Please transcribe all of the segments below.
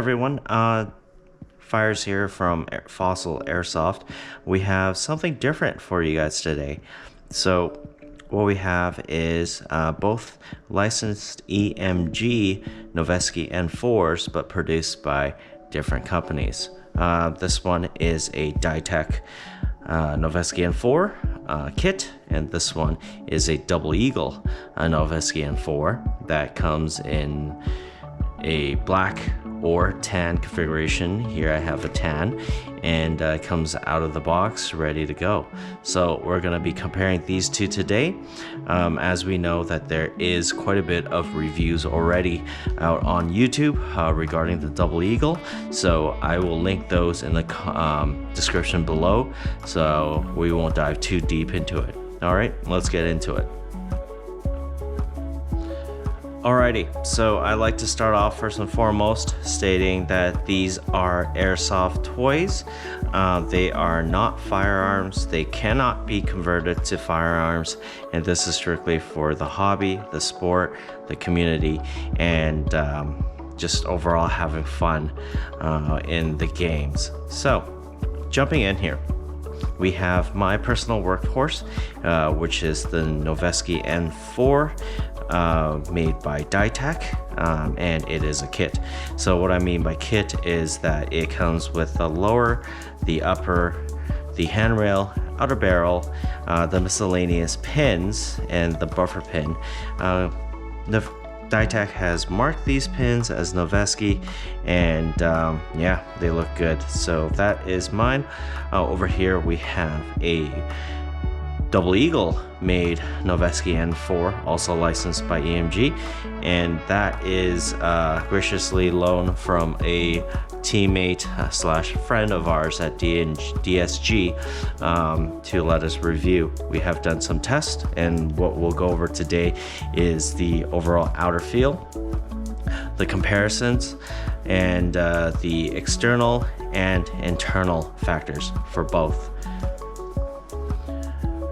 everyone, Fires here from Fossil Airsoft. We have something different for you guys today. So what we have is both licensed EMG Noveske N4s, but produced by different companies. This one is a Dytac Noveske N4 kit, and this one is a Double Eagle Noveske N4 that comes in a black or tan configuration. Here I have a tan, and comes out of the box ready to go. So we're going to be comparing these two today, as we know that there is quite a bit of reviews already out on YouTube regarding the Double Eagle, so I will link those in the description below, so we won't dive too deep into it. Alright, let's get into it. Alrighty, so I like to start off first and foremost stating that these are airsoft toys. They are not firearms. They cannot be converted to firearms, and this is strictly for the hobby, the sport, the community, and just overall having fun in the games. So, jumping in here, we have my personal workhorse, which is the Noveske N4. Made by Dytac, and it is a kit. So what I mean by kit is that it comes with the lower, the upper, the handrail, outer barrel, the miscellaneous pins, and the buffer pin. Dytac has marked these pins as Noveske, and yeah, they look good. So that is mine. Over here we have a Double Eagle made Noveske N4, also licensed by EMG, and that is graciously loaned from a teammate slash friend of ours at DSG to let us review. We have done some tests, and what we'll go over today is the overall outer feel, the comparisons, and the external and internal factors for both.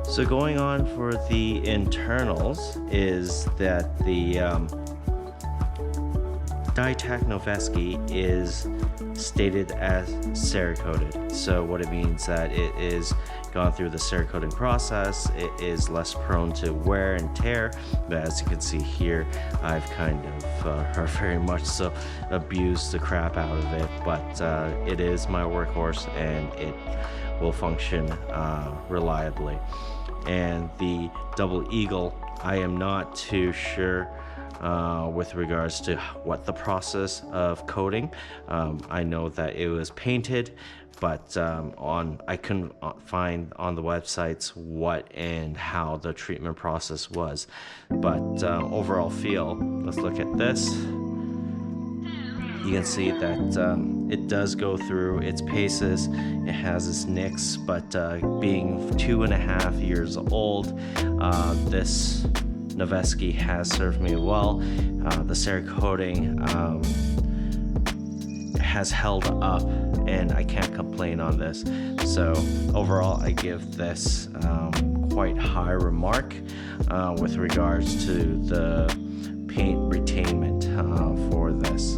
So going on for the internals is that the Dytac Noveske is stated as Cerakoted. So what it means that it is gone through the Cerakoting process. It is less prone to wear and tear, but as you can see here, I've kind of very much so abused the crap out of it, but it is my workhorse and it will function reliably. And the Double Eagle, I am not too sure with regards to what the process of coating. I know that it was painted, but I couldn't find on the websites what and how the treatment process was. But overall feel, let's look at this. You can see that it does go through its paces. It has its nicks, but being 2.5 years old, this Noveske has served me well. The Cerakoting has held up, and I can't complain on this. So overall, I give this quite high remark with regards to the paint retainment for this.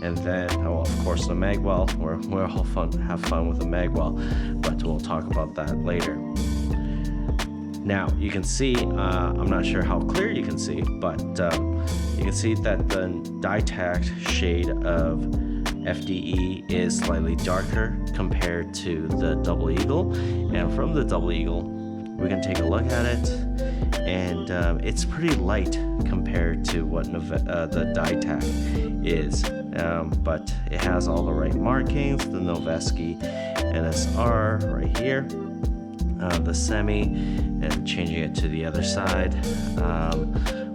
And then, oh, of course, the magwell. We're all have fun with the magwell, but we'll talk about that later. Now, you can see, I'm not sure how clear you can see, but you can see that the Dytac shade of FDE is slightly darker compared to the Double Eagle. And from the Double Eagle, we can take a look at it, and it's pretty light compared to what the Dytac is. But it has all the right markings, the Noveske NSR right here, the semi, and changing it to the other side,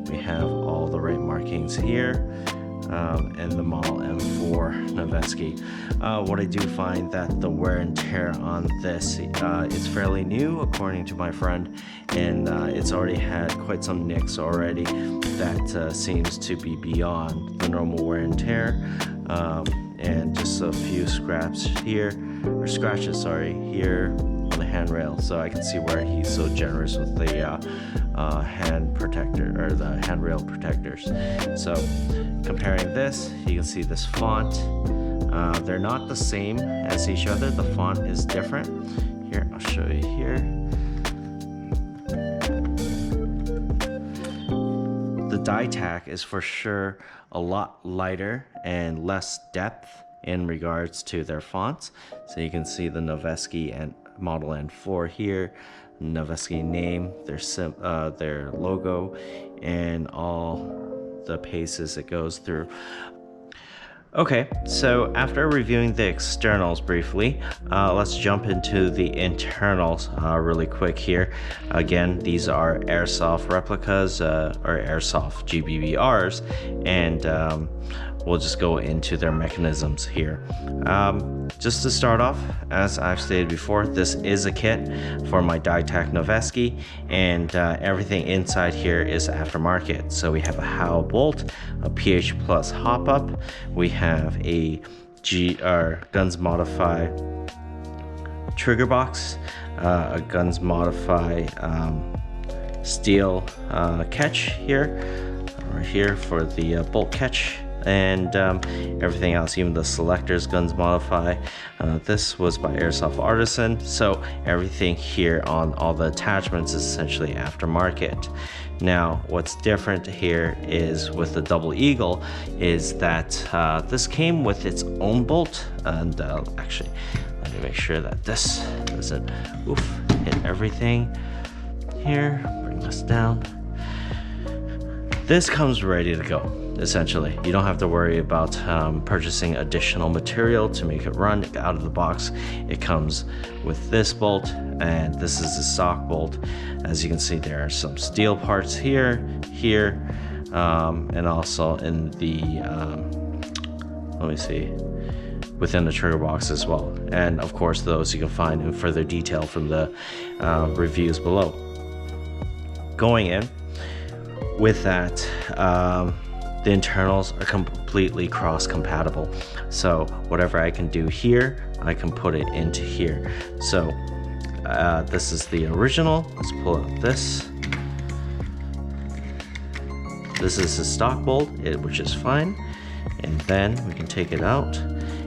we have all the right markings here, and the model M4 Noveske. What I do find that the wear and tear on this is fairly new, according to my friend, and it's already had quite some nicks already that seems to be beyond the normal wear and tear, and just a few scratches here on the handrail. So I can see where he's so generous with the hand protector, or the handrail protectors. So comparing this, you can see this font They're not the same as each other. The font is different. Here, I'll show you here. The Dytac is for sure a lot lighter and less depth in regards to their fonts. So you can see the Noveske and Model N4 here, Noveske name, their logo, and all the paces it goes through. Okay, so after reviewing the externals briefly, let's jump into the internals really quick here. Again, these are airsoft replicas or airsoft GBBRs, and we'll just go into their mechanisms here. Just to start off, as I've stated before, this is a kit for my Dytac Noveske, and everything inside here is aftermarket. So we have a Howe bolt, a PH Plus hop up, we have a Guns Modify trigger box, a Guns Modify steel catch here, right here for the bolt catch, and everything else, even the selectors, Guns Modify. This was by Airsoft Artisan, so everything here on all the attachments is essentially aftermarket. Now, what's different here is with the Double Eagle is that this came with its own bolt, and actually, let me make sure that this doesn't hit everything here. Bring this down. This comes ready to go. Essentially, you don't have to worry about purchasing additional material to make it run out of the box. It comes with this bolt, and this is the stock bolt. As you can see, there are some steel parts here, and also in the let me see, within the trigger box as well. And of course, those you can find in further detail from the reviews below. Going in with that, the internals are completely cross-compatible. So whatever I can do here, I can put it into here. So this is the original. Let's pull out this. This is the stock bolt, which is fine. And then we can take it out.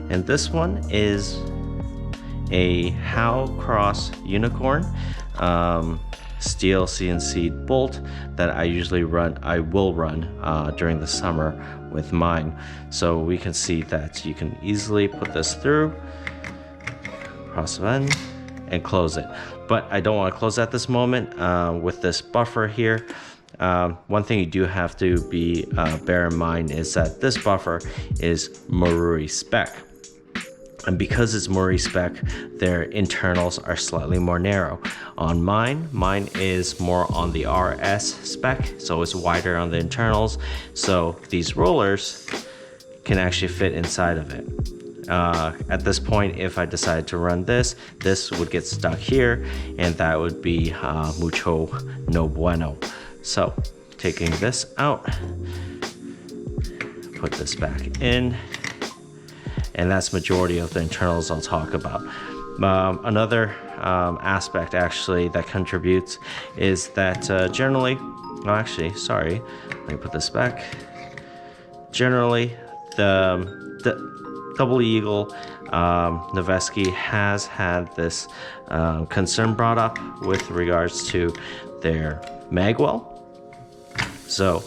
And this one is a Howe Cross Unicorn steel CNC bolt that I will run during the summer with mine. So we can see that you can easily put this through, cross in, and close it. But I don't want to close at this moment with this buffer here. One thing you do have to bear in mind is that this buffer is Marui spec. And because it's Marui spec, their internals are slightly more narrow. On mine is more on the RS spec, so it's wider on the internals. So these rollers can actually fit inside of it. At this point, if I decide to run this would get stuck here, and that would be mucho no bueno. So taking this out, put this back in, and that's majority of the internals I'll talk about. Another aspect actually that contributes is that generally, let me put this back. Generally, the Double Eagle Noveske has had this concern brought up with regards to their magwell. So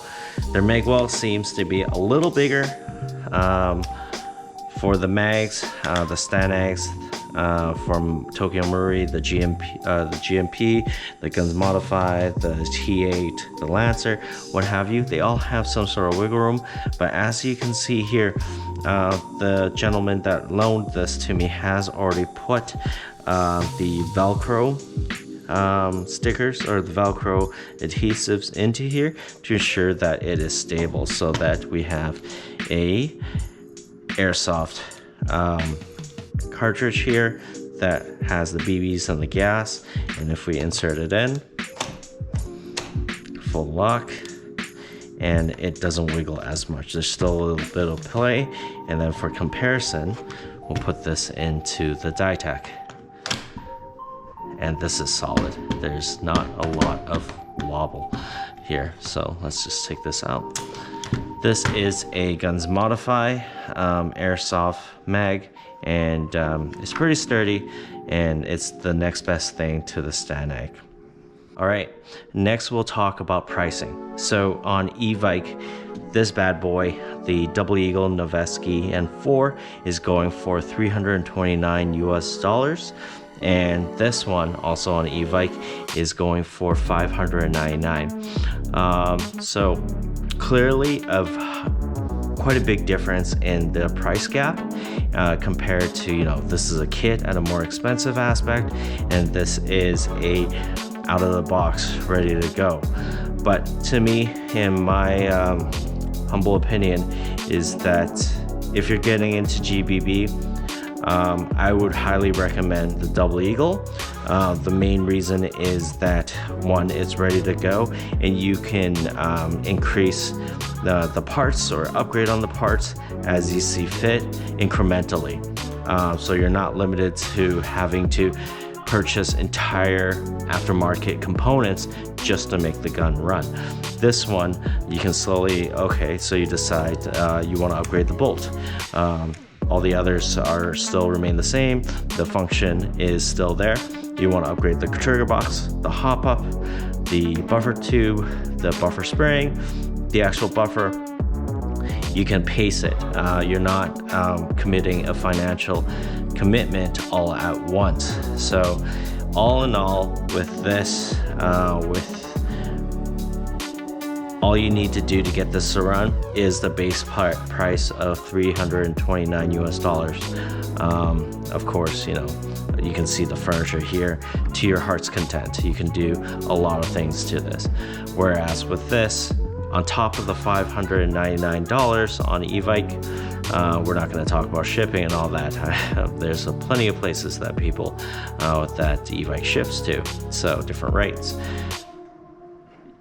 their magwell seems to be a little bigger for the mags, the Stanags from Tokyo Marui, the GMP, the Guns Modify, the T8, the Lancer, what have you. They all have some sort of wiggle room, but as you can see here, the gentleman that loaned this to me has already put the Velcro stickers or the Velcro adhesives into here to ensure that it is stable, so that we have a airsoft cartridge here that has the BBs and the gas, and if we insert it in, full lock, and it doesn't wiggle as much. There's still a little bit of play. And then for comparison, we'll put this into the Dytac, and this is solid. There's not a lot of wobble here. So let's just take this out. This is a Guns Modify airsoft mag, and it's pretty sturdy, and it's the next best thing to the Stanag. All right, next we'll talk about pricing. So on e-Vike, this bad boy, the Double Eagle Noveske N4, is going for $329 US, and this one also on e-Vike is going for $599. So clearly of quite a big difference in the price gap compared to, you know, this is a kit at a more expensive aspect, and this is a out of the box ready to go. But to me, in my humble opinion, is that if you're getting into GBB, I would highly recommend the Double Eagle. The main reason is that, one, it's ready to go, and you can increase the parts or upgrade on the parts as you see fit incrementally. So you're not limited to having to purchase entire aftermarket components just to make the gun run. This one, you can slowly, okay, so you decide you want to upgrade the bolt. All the others are still remain the same. The function is still there. You want to upgrade the trigger box, the hop up, the buffer tube, the buffer spring, the actual buffer. You can pace it. You're not committing a financial commitment all at once. So all in all, with this, with all you need to do to get this to run is the base price of $329 US. Of course, you know, you can see the furniture here to your heart's content. You can do a lot of things to this. Whereas with this, on top of the $599 on e-Vike, we're not going to talk about shipping and all that. There's plenty of places that people that e-Vike ships to, so different rates.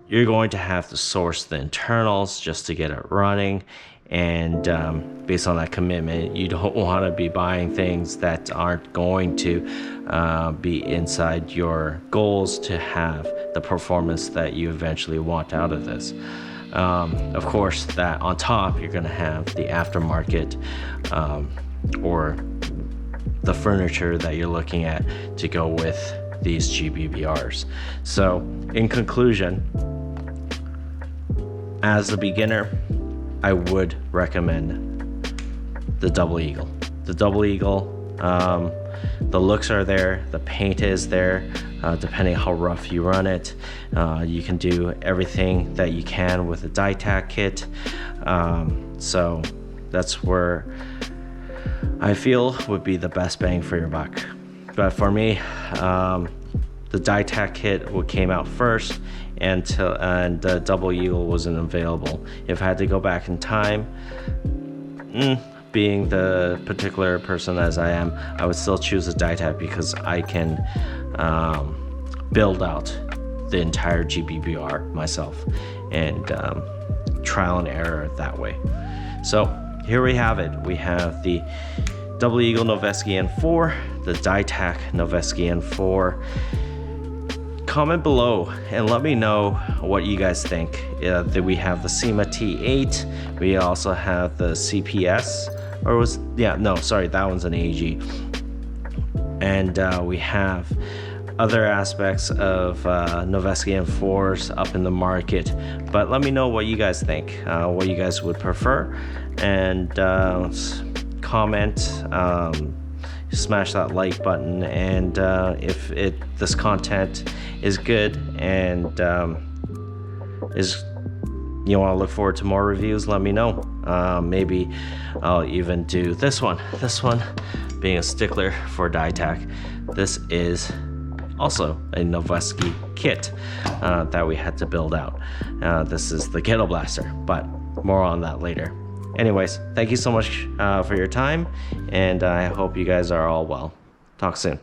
You're going to have to source the internals just to get it running, and based on that commitment, you don't want to be buying things that aren't going to be inside your goals to have the performance that you eventually want out of this. Of course, that on top, you're going to have the aftermarket or the furniture that you're looking at to go with these GBBRs. So in conclusion, as a beginner, I would recommend the Double Eagle. The Double Eagle, the looks are there, the paint is there, depending how rough you run it. You can do everything that you can with a Dytac kit. So that's where I feel would be the best bang for your buck. But for me, the Dytac kit came out first, and the Double Eagle wasn't available. If I had to go back in time, being the particular person as I am, I would still choose a Dytac because I can build out the entire GBBR myself and trial and error that way. So here we have it. We have the Double Eagle Noveske N4, the Dytac Noveske N4. Comment below and let me know what you guys think. That we have the SEMA T8. We also have the CPS, that one's an AG. And we have other aspects of Noveske N4s up in the market. But let me know what you guys think, what you guys would prefer, and comment. Smash that like button, and if this content is good and you want to look forward to more reviews, let me know. Maybe I'll even do this one. This one, being a stickler for Dytac, this is also a Noveske kit that we had to build out. This is the Ghetto Blaster, but more on that later. Anyways, thank you so much for your time, and I hope you guys are all well. Talk soon.